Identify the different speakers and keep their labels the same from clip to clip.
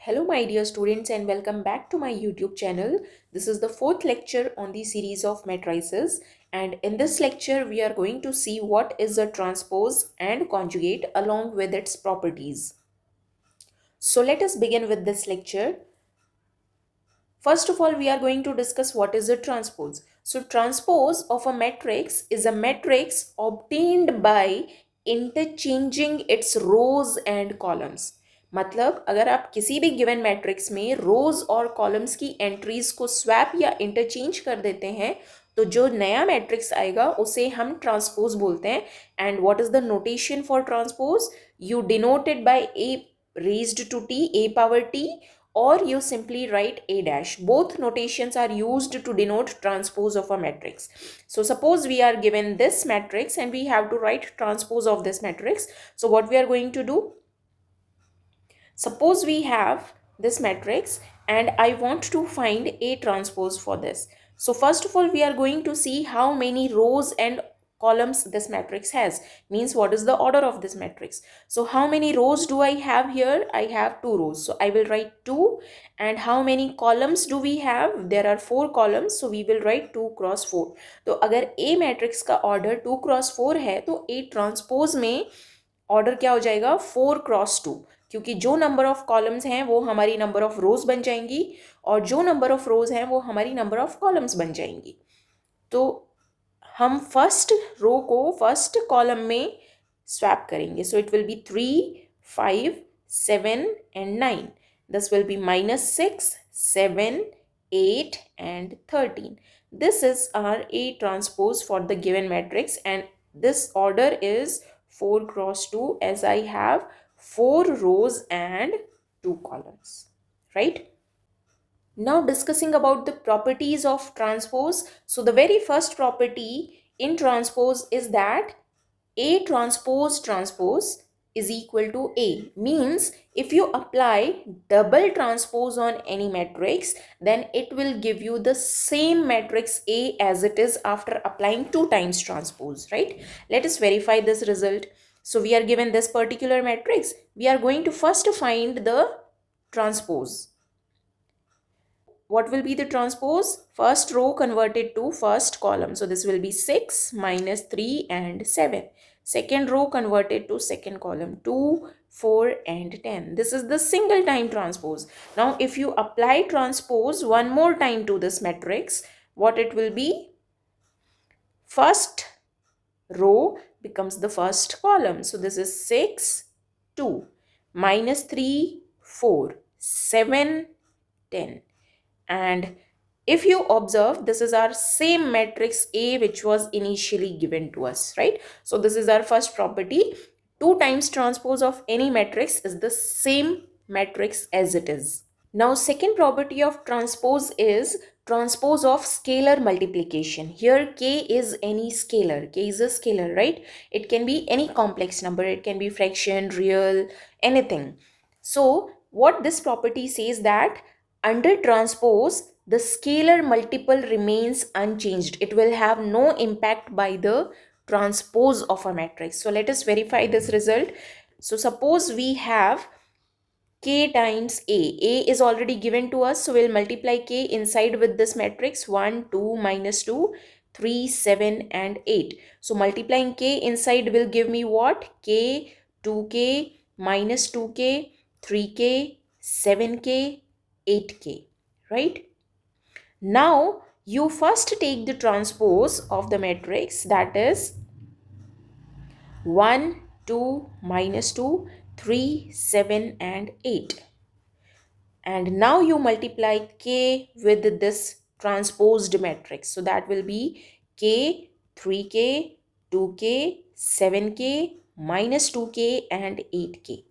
Speaker 1: Hello my dear students and welcome back to my YouTube channel. This is the fourth lecture on the series of matrices, and in this lecture we are going to see what is a transpose and conjugate along with its properties. So let us begin with this lecture. First of all, we are going to discuss what is a transpose. So transpose of a matrix is a matrix obtained by interchanging its rows and columns. मतलब अगर आप किसी भी given matrix में रोज और columns की entries को swap या इंटरचेंज कर देते हैं तो जो नया मैट्रिक्स आएगा उसे हम ट्रांसपोज बोलते हैं. And what is the notation for transpose? You denoted by a raised to t, a power t, or you simply write a dash. Both notations are used to denote transpose of a matrix. So suppose we are given this matrix and we have to write transpose of this matrix. So what we are going to do? Suppose we have this matrix and I want to find a transpose for this. So first of all, we are going to see how many rows and columns this matrix has. Means what is the order of this matrix. So how many rows do I have here? I have 2 rows. So I will write 2. And how many columns do we have? There are 4 columns. So we will write 2 cross 4. तो अगर A matrix का order 2 cross 4 है तो A transpose में order क्या हो जाएगा? 4 cross 2. क्योंकि जो नंबर ऑफ कॉलम्स हैं वो हमारी नंबर ऑफ रोज बन जाएंगी और जो नंबर ऑफ रोज हैं वो हमारी नंबर ऑफ कॉलम्स बन जाएंगी. तो हम फर्स्ट रो को फर्स्ट कॉलम में स्वैप करेंगे. So it will be 3, 5, 7 and 9. This will be -6, 7, 8 and 13. This is our A transpose for the given matrix and this order is 4 cross 2 as I have 4 rows and 2 columns, right? Now discussing about the properties of transpose. So the very first property in transpose is that A transpose is equal to A. Means if you apply double transpose on any matrix, then it will give you the same matrix A as it is after applying 2 times transpose, right? Let us verify this result. So we are given this particular matrix. We are going to first find the transpose. What will be the transpose? First row converted to first column. So this will be 6, -3 and 7. Second row converted to second column, 2, 4 and 10. This is the single time transpose. Now if you apply transpose one more time to this matrix, what it will be? First row becomes the first column. So this is 6, 2, -3, 4, 7, 10. And if you observe, this is our same matrix A which was initially given to us, right? So this is our first property. 2 times transpose of any matrix is the same matrix as it is. Now second property of transpose is transpose of scalar multiplication. Here K is any scalar. K is a scalar, right? It can be any complex number. It can be fraction, real, anything. So what this property says that under transpose, the scalar multiple remains unchanged. It will have no impact by the transpose of a matrix. So let us verify this result. So suppose we have K times A. A is already given to us. So we'll multiply K inside with this matrix. 1, 2, -2, 3, 7 and 8. So multiplying K inside will give me what? K, 2K, -2K, 3K, 7K, 8K, right? Now you first take the transpose of the matrix, that is 1, 2, -2, 3, 7 and 8. And now you multiply K with this transposed matrix. So that will be K, 3K, 2K, 7K, -2K and 8K,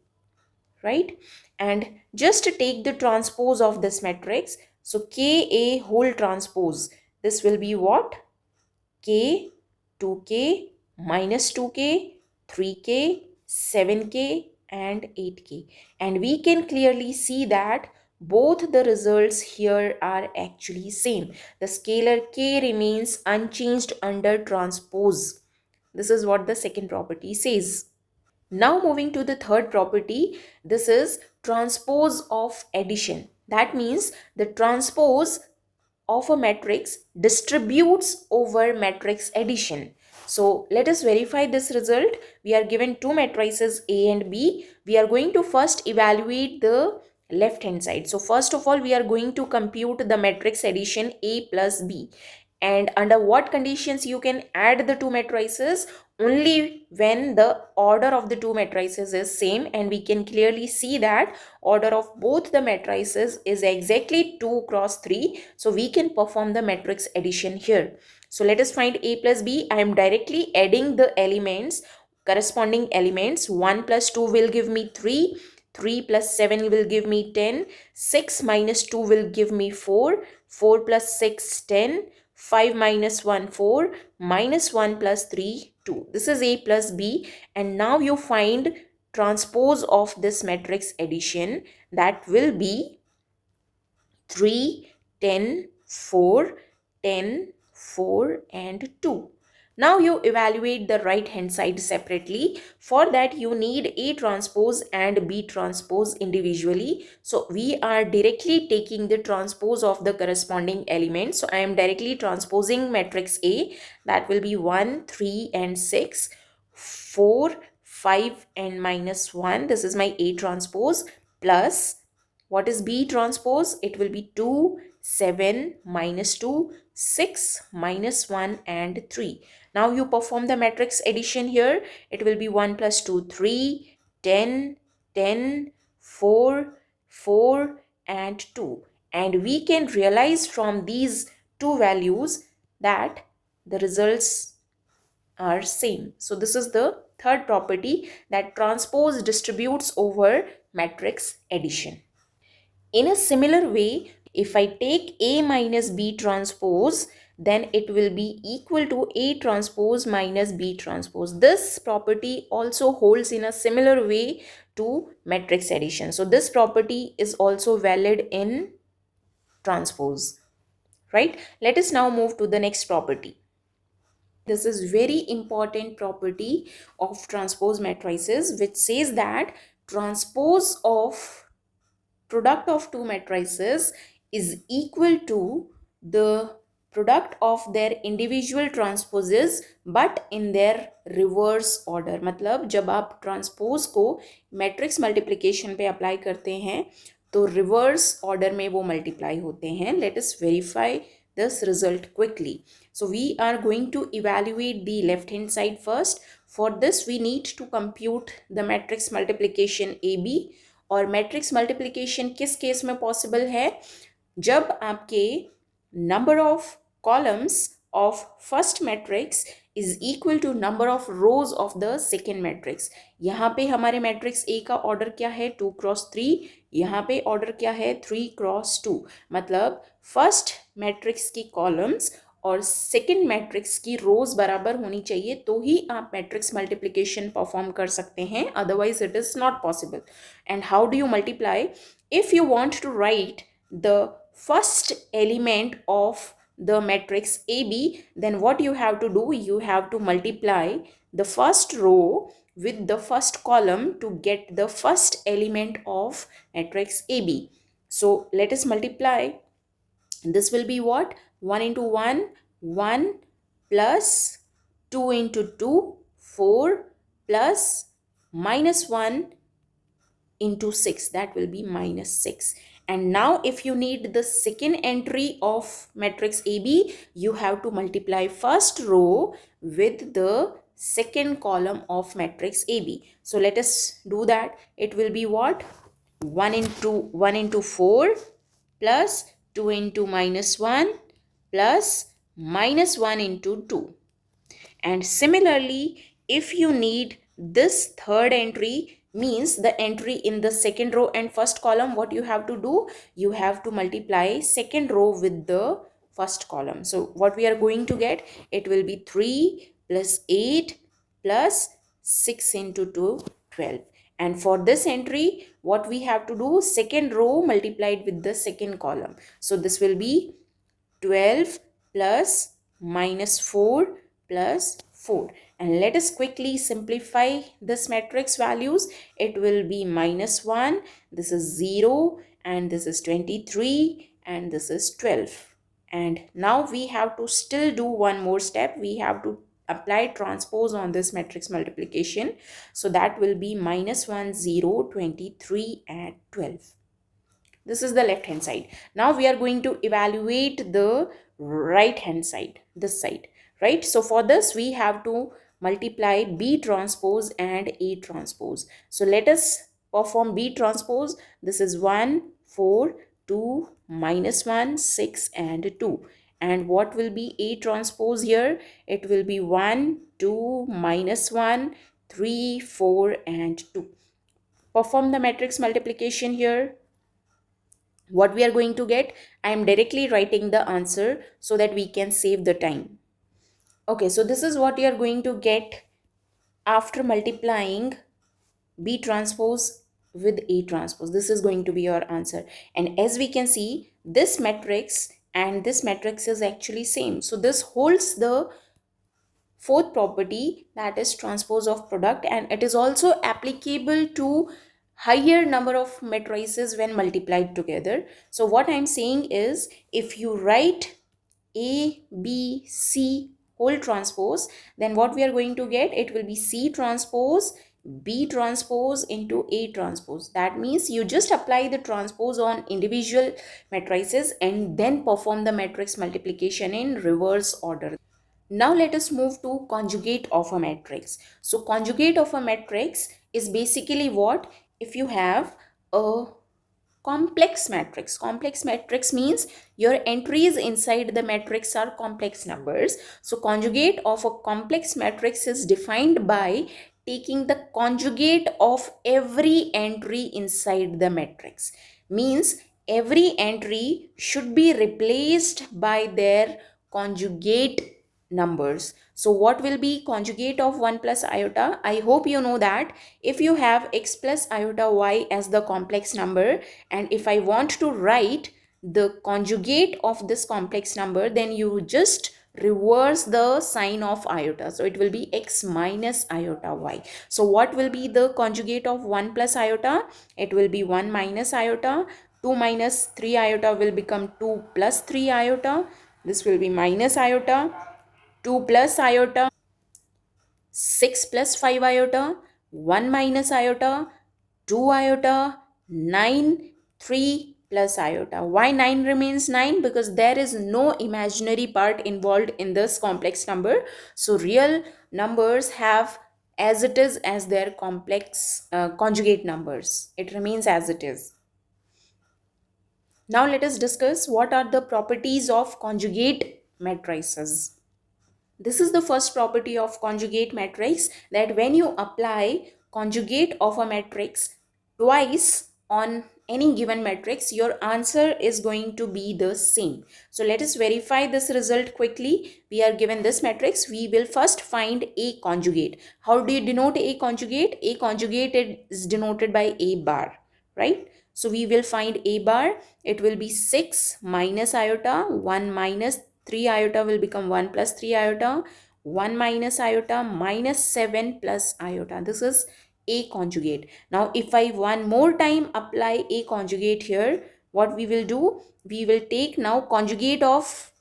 Speaker 1: right? And just take the transpose of this matrix. So Ka whole transpose, this will be what? K, 2K, -2K, 3K, 7K and 8K. And we can clearly see that both the results here are actually same. The scalar K remains unchanged under transpose. This is what the second property says. Now moving to the third property, this is transpose of addition. That means the transpose of a matrix distributes over matrix addition. So let us verify this result. We are given two matrices A and B. We are going to first evaluate the left hand side. So first of all, we are going to compute the matrix addition A plus B. And under what conditions you can add the two matrices? Only when the order of the two matrices is same, and we can clearly see that order of both the matrices is exactly 2 cross 3. So we can perform the matrix addition here. So let us find A plus B. I am directly adding the elements, corresponding elements. 1 plus 2 will give me 3. 3 plus 7 will give me 10. 6 minus 2 will give me 4. 4 plus 6, 10. 5 minus 1, 4. Minus 1 plus 3, 2. This is A plus B. And now you find transpose of this matrix addition. That will be 3, 10, 4, 10, 4 and 2. Now you evaluate the right hand side separately. For that you need A transpose and B transpose individually. So we are directly taking the transpose of the corresponding element. So I am directly transposing matrix A. That will be 1, 3 and 6, 4, 5 and minus 1. This is my A transpose plus what is B transpose? It will be 2, 7, minus 2, 6, minus 1 and 3. Now you perform the matrix addition here. It will be 1 plus 2, 3, 10, 10, 4, 4 and 2. And we can realize from these two values that the results are same. So this is the third property, that transpose distributes over matrix addition. In a similar way, if I take A minus B transpose, then it will be equal to A transpose minus B transpose. This property also holds in a similar way to matrix addition. So this property is also valid in transpose, right? Let us now move to the next property. This is very important property of transpose matrices, which says that transpose of product of two matrices is equal to the product of their individual transposes but in their reverse order. मतलब जब आप transpose को matrix multiplication पे apply करते हैं तो reverse order में वो मल्टीप्लाई होते हैं. Let us verify this result quickly. So we are going to evaluate the left hand side first. For this we need to compute the matrix multiplication AB. और matrix multiplication किस केस में possible है? जब आपके number of columns of first matrix is equal to number of rows of the second matrix. यहाँ पे हमारे मैट्रिक्स ए का ऑर्डर क्या है? 2 क्रॉस 3. यहाँ पे ऑर्डर क्या है? 3 क्रॉस 2. मतलब फर्स्ट मैट्रिक्स की कॉलम्स और सेकेंड मैट्रिक्स की रोज बराबर होनी चाहिए तो ही आप मैट्रिक्स मल्टीप्लिकेशन परफॉर्म कर सकते हैं. Otherwise it is not possible. And how do you multiply? If you want to write the first element of the matrix AB, then what you have to do? You have to multiply the first row with the first column to get the first element of matrix AB. So let us multiply. This will be what? 1 into 1, 1 plus 2 into 2, 4 plus minus 1 into 6. That will be minus 6. And now if you need the second entry of matrix AB, you have to multiply first row with the second column of matrix AB. So let us do that. It will be what? 1 into 4 plus 2 into minus 1 plus minus 1 into 2. And similarly, if you need this third entry, means the entry in the second row and first column, what you have to do? You have to multiply second row with the first column. So what we are going to get? It will be 3 plus 8 plus 6 into 2, 12. And for this entry, what we have to do? Second row multiplied with the second column. So this will be 12 plus minus 4 plus 4. And let us quickly simplify this matrix values. It will be -1, this is 0, and this is 23, and this is 12. And now we have to still do one more step. We have to apply transpose on this matrix multiplication. So that will be -1, 0, 23, and 12. This is the left hand side. Now we are going to evaluate the right hand side, this side, right? So for this we have to multiply B transpose and A transpose. So let us perform B transpose. This is 1, 4, 2, -1, 6, and 2. And what will be A transpose here? It will be 1, 2, -1, 3, 4, and 2. Perform the matrix multiplication here. What we are going to get, I am directly writing the answer so that we can save the time. Okay, so this is what you are going to get after multiplying B transpose with A transpose. This is going to be your answer. And as we can see, this matrix and this matrix is actually same. So this holds the fourth property, that is transpose of product, and it is also applicable to higher number of matrices when multiplied together. So what I'm saying is, if you write A, B, C whole transpose, then what we are going to get, it will be C transpose B transpose into A transpose. That means you just apply the transpose on individual matrices and then perform the matrix multiplication in reverse order. Now let us move to conjugate of a matrix. So conjugate of a matrix is basically what? If you have a complex matrix. Complex matrix means your entries inside the matrix are complex numbers. So conjugate of a complex matrix is defined by taking the conjugate of every entry inside the matrix. Means every entry should be replaced by their conjugate numbers. So what will be conjugate of 1 plus iota? I hope you know that if you have x plus iota y as the complex number, and if I want to write the conjugate of this complex number, then you just reverse the sign of iota. So it will be x minus iota y. So what will be the conjugate of 1 plus iota? It will be 1 minus iota. 2 minus 3 iota will become 2 plus 3 iota. This will be minus iota. 2 plus iota, 6 plus 5 iota, 1 minus iota, 2 iota, 9, 3 plus iota. Why 9 remains 9? Because there is no imaginary part involved in this complex number. So real numbers have as it is as their complex conjugate numbers. It remains as it is. Now let us discuss what are the properties of conjugate matrices. This is the first property of conjugate matrix, that when you apply conjugate of a matrix twice on any given matrix, your answer is going to be the same. So let us verify this result quickly. We are given this matrix. We will first find A conjugate. How do you denote A conjugate? A conjugate is denoted by A bar, right? So we will find A bar. It will be 6 minus iota, 1 minus 3 iota will become 1 plus 3 iota, 1 minus iota minus 7 plus iota. This is A conjugate. Now if I one more time apply A conjugate here, what we will do? We will take now conjugate of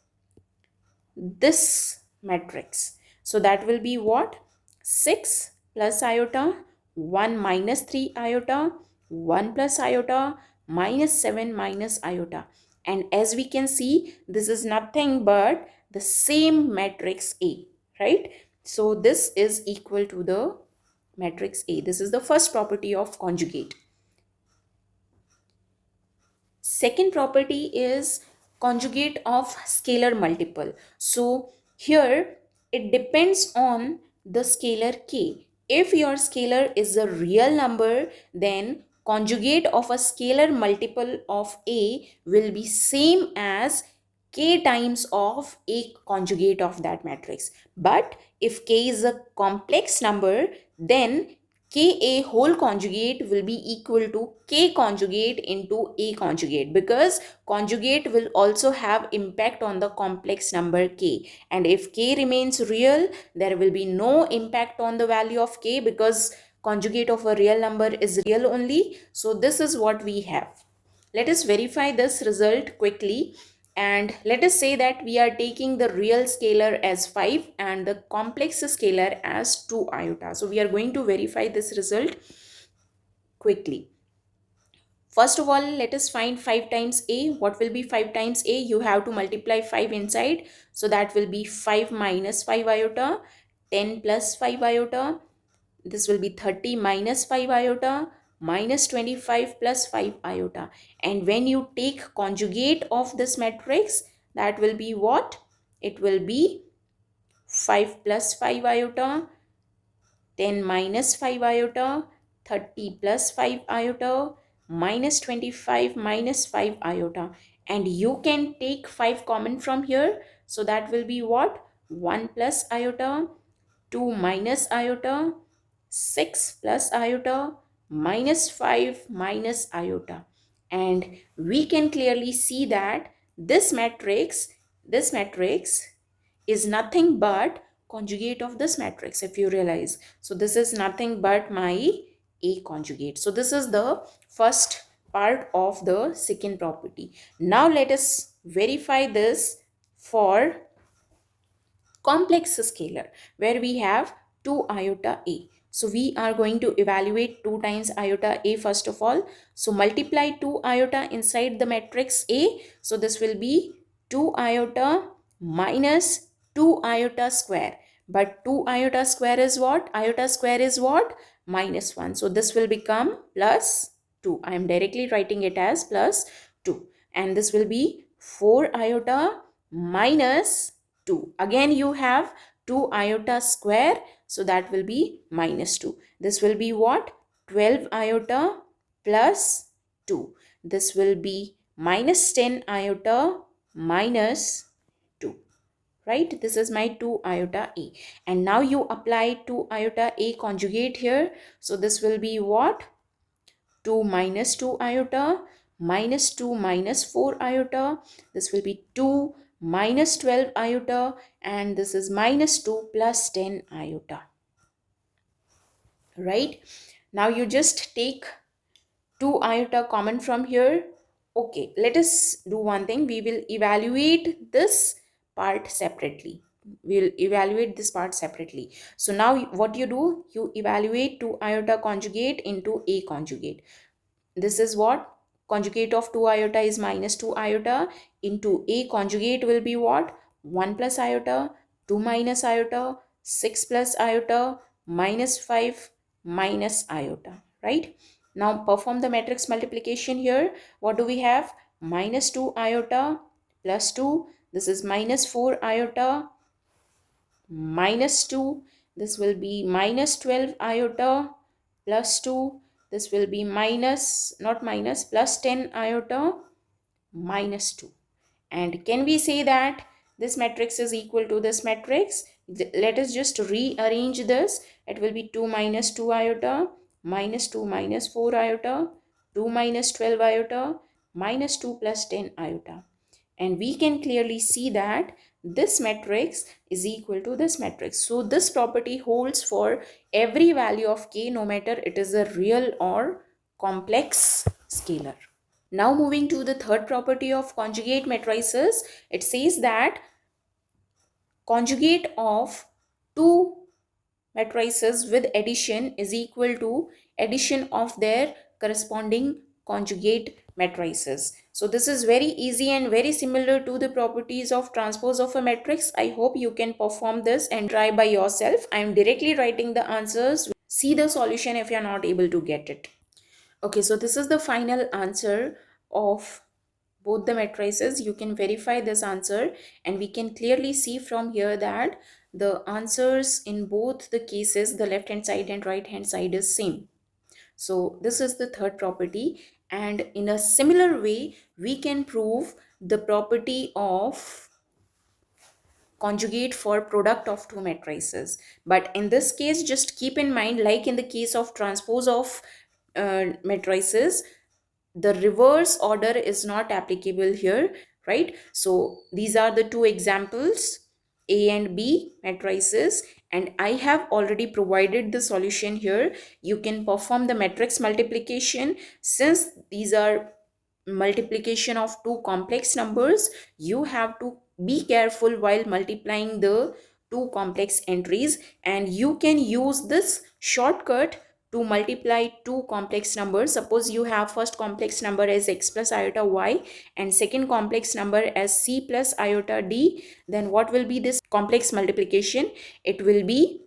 Speaker 1: this matrix. So that will be what? 6 plus iota, 1 minus 3 iota, 1 plus iota, minus 7 minus iota. And as we can see, this is nothing but the same matrix A, right? So this is equal to the matrix A. This is the first property of conjugate. Second property is conjugate of scalar multiple. So here it depends on the scalar k. If your scalar is a real number, then conjugate of a scalar multiple of a will be same as k times of a conjugate of that matrix. But if k is a complex number, then Ka whole conjugate will be equal to K conjugate into A conjugate, because conjugate will also have impact on the complex number K, and if K remains real, there will be no impact on the value of K, because conjugate of a real number is real only. So this is what we have. Let us verify this result quickly, and let us say that we are taking the real scalar as 5 and the complex scalar as 2 iota. So we are going to verify this result quickly. First of all, let us find 5 times a. What will be 5 times a? You have to multiply 5 inside. So that will be 5 minus 5 iota, 10 plus 5 iota. This will be 30 minus 5 iota, minus 25 plus 5 iota. And when you take conjugate of this matrix, that will be what? It will be 5 plus 5 iota, 10 minus 5 iota, 30 plus 5 iota, minus 25 minus 5 iota. And you can take 5 common from here. So that will be what? 1 plus iota, 2 minus iota, 6 plus iota, minus 5 minus iota. And we can clearly see that this matrix is nothing but conjugate of this matrix, if you realize. So this is nothing but my A conjugate. So this is the first part of the second property. Now let us verify this for complex scalar, where we have 2 iota a. So we are going to evaluate 2 times iota a first of all. So multiply 2 iota inside the matrix A. So this will be 2 iota minus 2 iota square. But 2 iota square is what? Iota square is what? Minus 1. So this will become plus 2. I am directly writing it as plus 2. And this will be 4 iota minus 2. Again you have 2 iota square, so that will be minus 2. This will be what? 12 iota plus 2. This will be minus 10 iota minus 2. Right? This is my 2 iota a. And now you apply 2 iota a conjugate here. So this will be what? 2 minus 2 iota minus 2 minus 4 iota. This will be 2 minus 12 iota, and this is minus 2 plus 10 iota. Right? Now you just take 2 iota common from here. Okay, let us do one thing. We will evaluate this part separately. We'll evaluate this part separately. So now what you do? You evaluate 2 iota conjugate into A conjugate. This is what? Conjugate of 2 iota is minus 2 iota into A conjugate will be what? 1 plus iota, 2 minus iota, 6 plus iota, minus 5 minus iota. Right? Now perform the matrix multiplication here. What do we have? Minus 2 iota plus 2. This is minus 4 iota minus 2. This will be minus 12 iota plus 2. This will be minus, not minus, plus 10 iota minus 2. And can we say that this matrix is equal to this matrix? Let us just rearrange this. It will be 2 minus 2 iota minus 2 minus 4 iota, 2 minus 12 iota minus 2 plus 10 iota. And we can clearly see that this matrix is equal to this matrix. So this property holds for every value of k, no matter it is a real or complex scalar. Now moving to the third property of conjugate matrices, it says that conjugate of two matrices with addition is equal to addition of their corresponding conjugate matrices. So this is very easy and very similar to the properties of transpose of a matrix. I hope you can perform this and try by yourself. I am directly writing the answers. See the solution if you are not able to get it. Okay, so this is the final answer of both the matrices. You can verify this answer, and we can clearly see from here that the answers in both the cases, the left hand side and right hand side, is same. So this is the third property, and in a similar way we can prove the property of conjugate for product of two matrices. But in this case, just keep in mind, like in the case of transpose of matrices, the reverse order is not applicable here, right? So these are the two examples, A and B matrices, and I have already provided the solution here. You can perform the matrix multiplication. Since these are multiplication of two complex numbers, you have to be careful while multiplying the two complex entries, and you can use this shortcut to multiply two complex numbers. Suppose you have first complex number as x plus iota y and second complex number as c plus iota d, then what will be this complex multiplication? It will be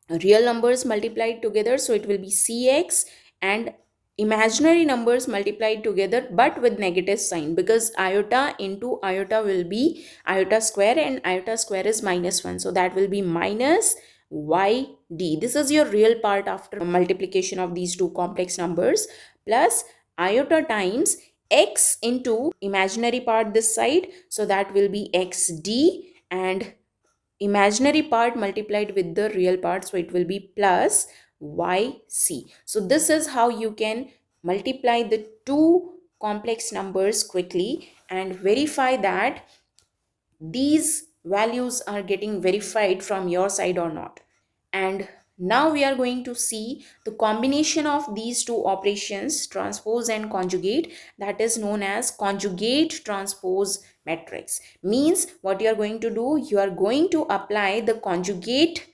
Speaker 1: real numbers multiplied together, so it will be cx, and imaginary numbers multiplied together but with negative sign, because iota into iota will be iota square, and iota square is -1, so that will be minus yd. This is your real part after multiplication of these two complex numbers, plus iota times x into imaginary part this side, so that will be xd, and imaginary part multiplied with the real part, so it will be plus yc. So this is how you can multiply the two complex numbers quickly and verify that these values are getting verified from your side or not. And now we are going to see the combination of these two operations, transpose and conjugate, that is known as conjugate transpose matrix. Means what you are going to do, you are going to apply the conjugate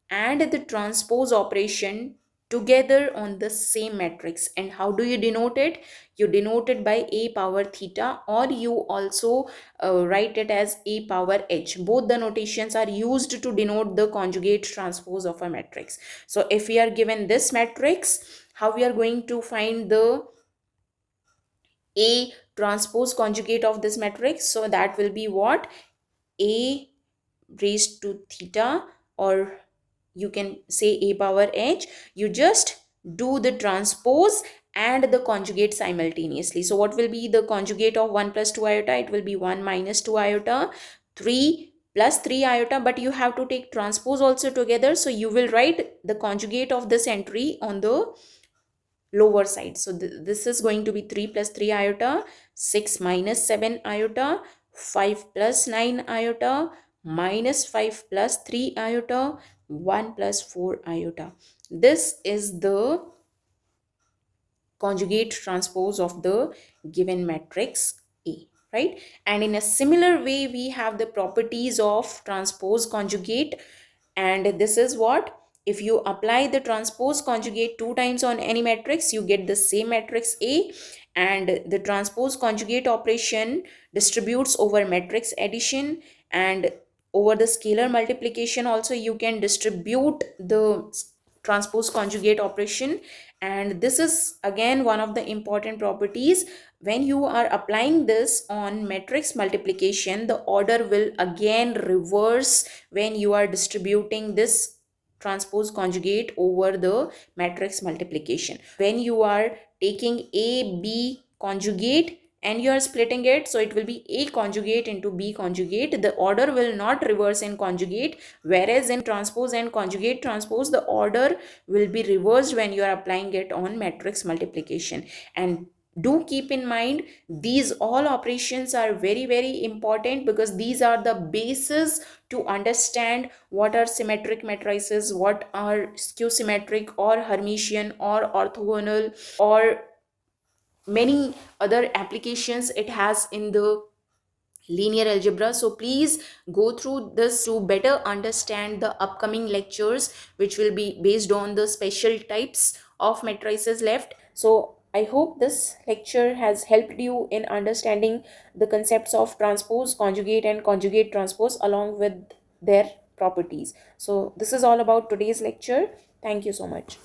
Speaker 1: and the transpose operation together on the same matrix. And how do you denote it? You denote it by a power theta, or you also write it as a power h. Both the notations are used to denote the conjugate transpose of a matrix. So if we are given this matrix, how we are going to find the a transpose conjugate of this matrix? So that will be what? A raised to theta, or you can say a power h. You just do the transpose and the conjugate simultaneously. So what will be the conjugate of 1 plus 2 iota? It will be 1 minus 2 iota, 3 plus 3 iota, but you have to take transpose also together, so you will write the conjugate of this entry on the lower side. So this is going to be 3 plus 3 iota, 6 minus 7 iota, 5 plus 9 iota, minus 5 plus 3 iota, 1 plus 4 iota. This is the conjugate transpose of the given matrix A, right? And in a similar way, we have the properties of transpose conjugate, and this is what? If you apply the transpose conjugate two times on any matrix, you get the same matrix A, and the transpose conjugate operation distributes over matrix addition, and over the scalar multiplication also you can distribute the transpose conjugate operation. And this is again one of the important properties. When you are applying this on matrix multiplication, the order will again reverse when you are distributing this transpose conjugate over the matrix multiplication. When you are taking a b conjugate and you are splitting it, so it will be a conjugate into b conjugate, the order will not reverse in conjugate, whereas in transpose and conjugate transpose, the order will be reversed when you are applying it on matrix multiplication. And do keep in mind, these all operations are very important, because these are the basis to understand what are symmetric matrices, what are skew symmetric or Hermitian or orthogonal, or many other applications it has in the linear algebra. So please go through this to better understand the upcoming lectures, which will be based on the special types of matrices left. So I hope this lecture has helped you in understanding the concepts of transpose conjugate and conjugate transpose along with their properties. So this is all about today's lecture. Thank you so much.